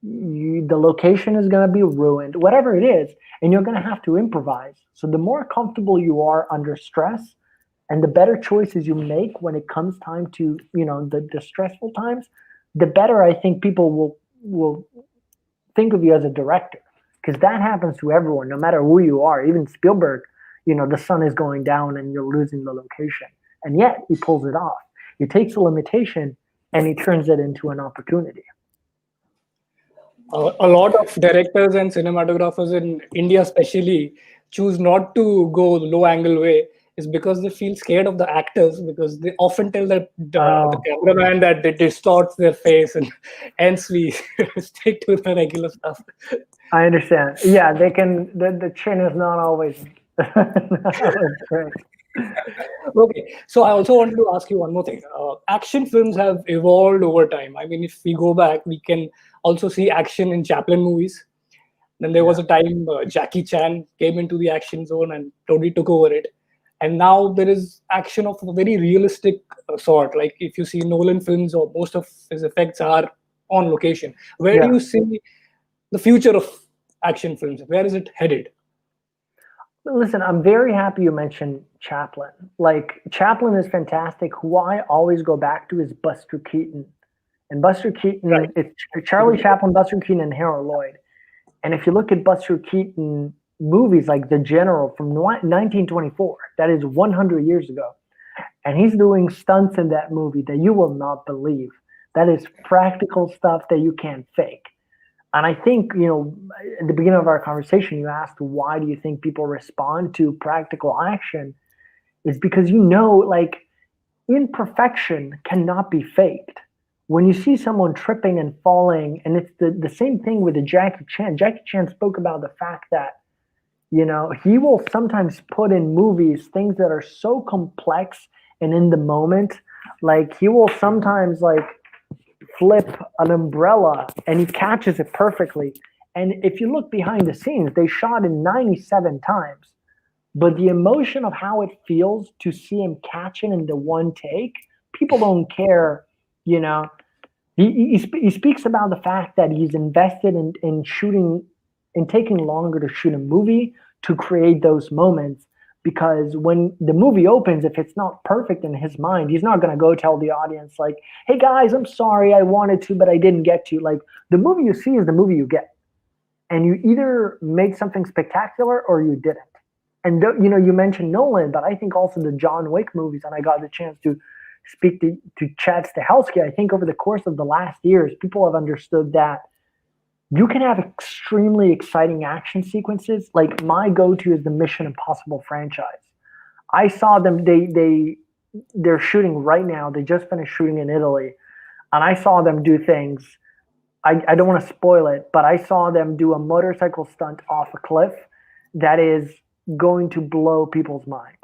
the location is going to be ruined, whatever it is, and you're going to have to improvise. So the more comfortable you are under stress and the better choices you make when it comes time to, the stressful times, the better I think people will think of you as a director. Because that happens to everyone, no matter who you are. Even Spielberg, the sun is going down and you're losing the location. And yet he pulls it off. He takes a limitation and he turns it into an opportunity. A lot of directors and cinematographers in India especially choose not to go low angle way is because they feel scared of the actors, because they often tell the cameraman that they distort their face, and hence we stick to the regular stuff. I understand. Yeah, they can, the chin is not always great. Okay, so I also wanted to ask you one more thing. Action films have evolved over time. I mean, if we go back, we can also see action in Chaplin movies. Then there was a time Jackie Chan came into the action zone and totally took over it. And now there is action of a very realistic sort. Like if you see Nolan films, or most of his effects are on location. Where do you see the future of action films? Where is it headed? Listen, I'm very happy you mentioned Chaplin. Like, Chaplin is fantastic. Who I always go back to is Buster Keaton. And Buster Keaton, it's Charlie Chaplin, Buster Keaton, and Harold Lloyd. And if you look at Buster Keaton movies like The General from 1924, that is 100 years ago, and he's doing stunts in that movie that you will not believe. That is practical stuff that you can't fake. And I think, at the beginning of our conversation, you asked, why do you think people respond to practical action? Is because, like, imperfection cannot be faked. When you see someone tripping and falling, and it's the same thing with the Jackie Chan. Jackie Chan spoke about the fact that, he will sometimes put in movies things that are so complex and in the moment. Like, he will sometimes, like, flip an umbrella and he catches it perfectly. And if you look behind the scenes, they shot it 97 times. But the emotion of how it feels to see him catch it in the one take, people don't care, you know. He speaks about the fact that he's invested in shooting, in taking longer to shoot a movie to create those moments, because when the movie opens, if it's not perfect in his mind, he's not going to go tell the audience like, hey guys, I'm sorry, I wanted to but I didn't get to. Like, the movie you see is the movie you get, and you either make something spectacular or you didn't. And you know, you mentioned Nolan, but I think also the John Wick movies, and I got the chance to speak to Chad Stahelski. I think over the course of the last years, people have understood that you can have extremely exciting action sequences. Like, my go-to is the Mission Impossible franchise. I saw them, they're shooting right now. They just finished shooting in Italy. And I saw them do things. I don't want to spoil it, but I saw them do a motorcycle stunt off a cliff that is going to blow people's mind.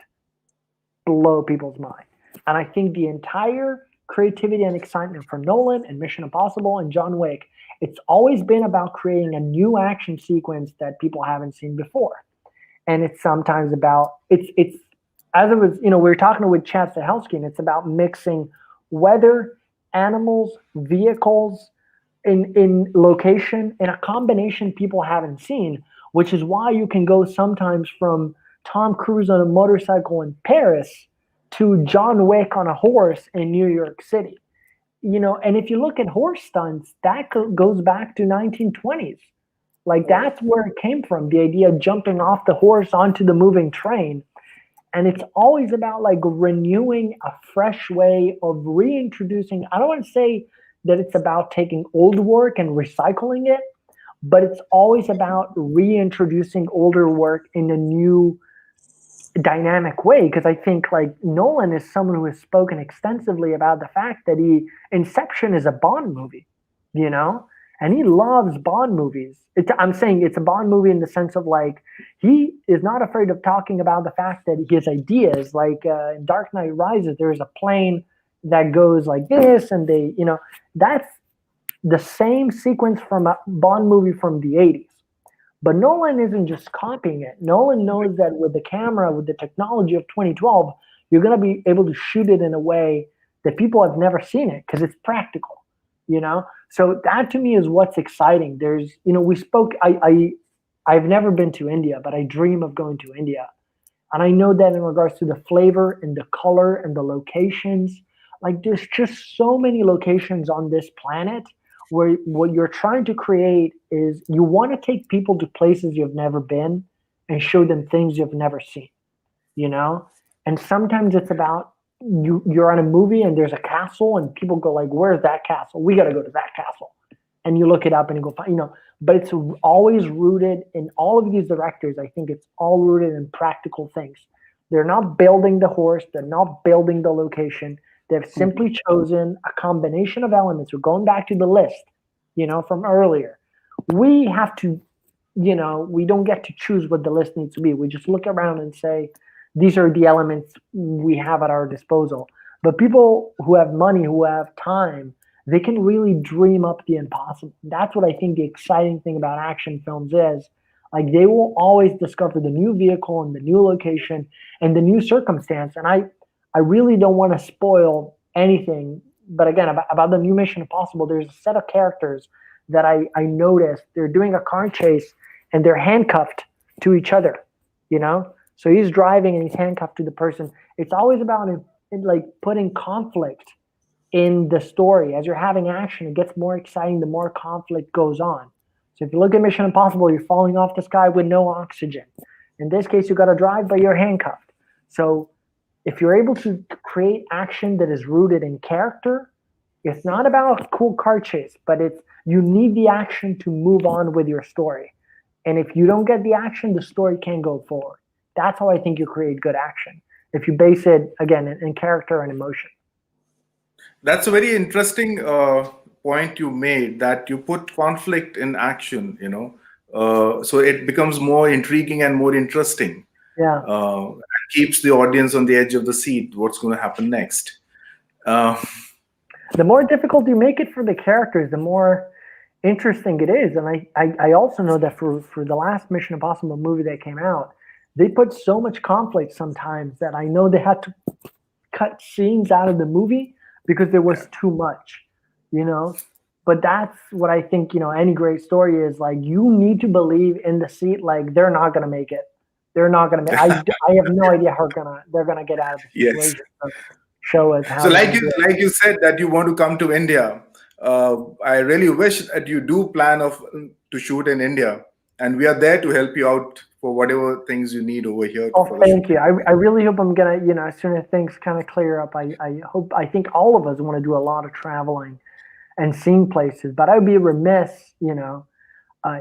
Blow people's mind. And I think the entire creativity and excitement from Nolan and Mission Impossible and John Wick, it's always been about creating a new action sequence that people haven't seen before. And it's sometimes about, it's as it was, you know, we were talking with Chad Stahelski, and it's about mixing weather, animals, vehicles, in location, in a combination people haven't seen, which is why you can go sometimes from Tom Cruise on a motorcycle in Paris to John Wick on a horse in New York City. You know, and if you look at horse stunts, that goes back to 1920s. Like, that's where it came from, the idea of jumping off the horse onto the moving train. And it's always about like renewing a fresh way of reintroducing. I don't want to say that it's about taking old work and recycling it, but it's always about reintroducing older work in a new dynamic way. Because I think like Nolan is someone who has spoken extensively about the fact that Inception is a Bond movie, you know, and he loves Bond movies. I'm saying it's a Bond movie in the sense of like, he is not afraid of talking about the fact that his ideas, like in Dark Knight Rises, there's a plane that goes like this, and they, you know, that's the same sequence from a Bond movie from the 80s. But Nolan isn't just copying it. Nolan knows that with the camera, with the technology of 2012, you're going to be able to shoot it in a way that people have never seen it because it's practical, you know? So that to me is what's exciting. There's, you know, we spoke, I've never been to India, but I dream of going to India. And I know that in regards to the flavor and the color and the locations, like there's just so many locations on this planet where what you're trying to create is you want to take people to places you've never been and show them things you've never seen, you know? And sometimes it's about you're on a movie and there's a castle and people go like, where's that castle? We got to go to that castle. And you look it up and you go, you know, but it's always rooted in all of these directors. I think it's all rooted in practical things. They're not building the horse. They're not building the location. They've simply chosen a combination of elements. We're going back to the list, you know, from earlier. We have to, you know, we don't get to choose what the list needs to be. We just look around and say, these are the elements we have at our disposal. But people who have money, who have time, they can really dream up the impossible. That's what I think the exciting thing about action films is. Like, they will always discover the new vehicle and the new location and the new circumstance. And I really don't want to spoil anything. But again, about the new Mission Impossible, there's a set of characters that I noticed. They're doing a car chase and they're handcuffed to each other, you know? So he's driving and he's handcuffed to the person. It's always about like putting conflict in the story. As you're having action, it gets more exciting the more conflict goes on. So if you look at Mission Impossible, you're falling off the sky with no oxygen. In this case, you got to drive, but you're handcuffed. So if you're able to create action that is rooted in character, it's not about a cool car chase, but it's you need the action to move on with your story. And if you don't get the action, the story can't go forward. That's how I think you create good action. If you base it, again, in character and emotion. That's a very interesting point you made, that you put conflict in action, you know, so it becomes more intriguing and more interesting. Yeah. And keeps the audience on the edge of the seat. What's going to happen next? the more difficult you make it for the characters, the more interesting it is. And I also know that for the last Mission Impossible movie that came out, they put so much conflict sometimes that I know they had to cut scenes out of the movie because there was too much, you know. But that's what I think, you know, any great story is like, you need to believe in the seat, like they're not going to make it. They're not going to make I have no idea how they're going to get out of the Yes. situation. So show us how. So, like you said that you want to come to India. I really wish that you do plan to shoot in India, and we are there to help you out for whatever things you need over here. Oh, thank you. I really hope I'm gonna, you know, as soon as things kind of clear up, I think all of us want to do a lot of traveling and seeing places. But I would be remiss, you know,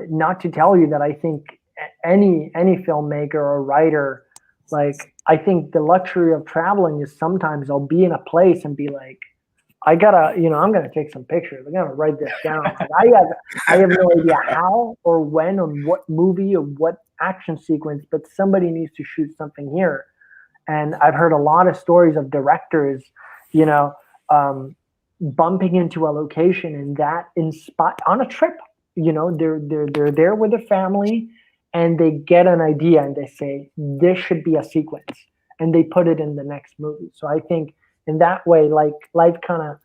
not to tell you that I think any filmmaker or writer, like, I think the luxury of traveling is sometimes I'll be in a place and be like, I gotta, you know, I'm gonna take some pictures. I'm gonna write this down. Like, I have no idea how or when or what movie or what action sequence, but somebody needs to shoot something here. And I've heard a lot of stories of directors, you know, bumping into a location and that inspire on a trip. You know, they're there with their family and they get an idea and they say this should be a sequence, and they put it in the next movie. So I think in that way, like, life kind of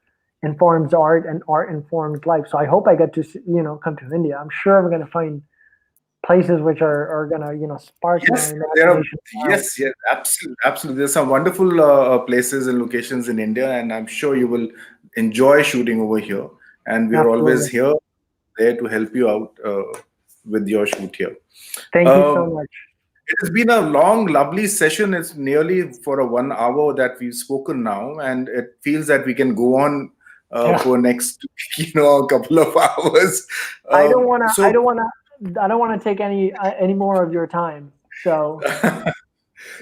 informs art and art informs life. So I hope I get to, you know, come to India. I'm sure we're going to find places which are going to, you know, spark Yes, my there are. imagination. Yes, absolutely. There's some wonderful places and locations in India, and I'm sure you will enjoy shooting over here. And we are always Absolutely. here, there to help you out with your shoot here. Thank you so Um, much. It has been a long, lovely session. It's nearly for a 1 hour that we've spoken now, and it feels that we can go on Yeah. for next, a couple of hours. I don't want to. So I don't want to. I don't want to take any more of your time. So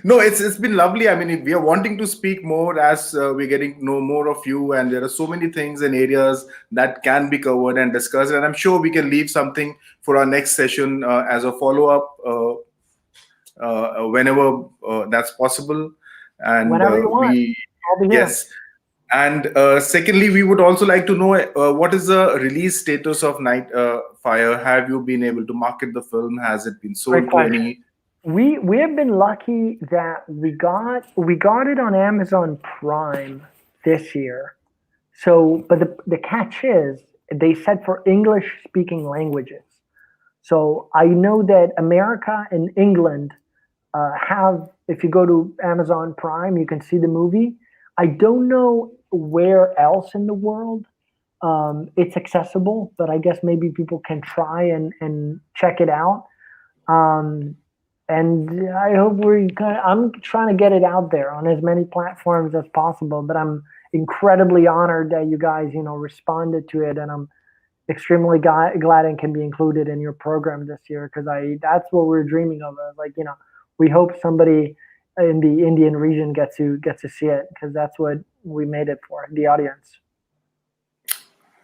no, it's been lovely. I mean, we are wanting to speak more as we're getting to know more of you, and there are so many things and areas that can be covered and discussed. And I'm sure we can leave something for our next session as a follow up. Whenever that's possible, and whenever you want, we I'll be here. yes, and secondly, we would also like to know what is the release status of Night Fire. Have you been able to market the film? Has it been sold Great to question. any? We have been lucky that we got it on Amazon Prime this year. So, but the catch is they said for English speaking languages. So I know that America and England have, if you go to Amazon Prime, you can see the movie. I don't know where else in the world it's accessible, but I guess maybe people can try and check it out. Um, and I hope I'm trying to get it out there on as many platforms as possible. But I'm incredibly honored that you guys, you know, responded to it, and I'm extremely glad and can be included in your program this year, because that's what we're dreaming of. Like, you know, we hope somebody in the Indian region gets to see it, because that's what we made it for, the audience.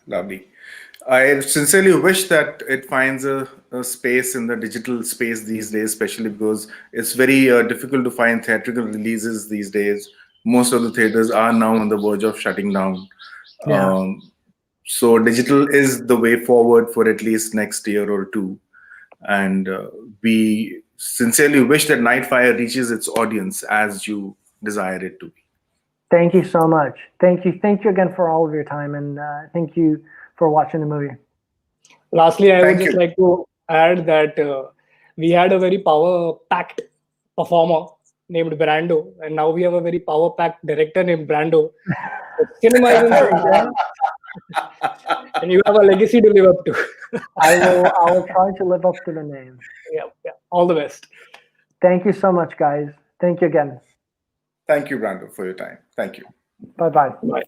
Lovely. I sincerely wish that it finds a space in the digital space these days, especially because it's very difficult to find theatrical releases these days. Most of the theaters are now on the verge of shutting down. Yeah. So digital is the way forward for at least next year or two. And we sincerely wish that Nightfire reaches its audience as you desire it to be. Thank you so much. Thank you again for all of your time, and thank you for watching the movie. Lastly, I would Thank just you. like to add that we had a very power-packed performer named Brando, and now we have a very power-packed director named Brando. Cinema is in progress, and you have a legacy to live up to. I will try to live up to the name. Yeah. All the best. Thank you so much, guys. Thank you again. Thank you, Brando, for your time. Thank you. Bye-bye. Bye.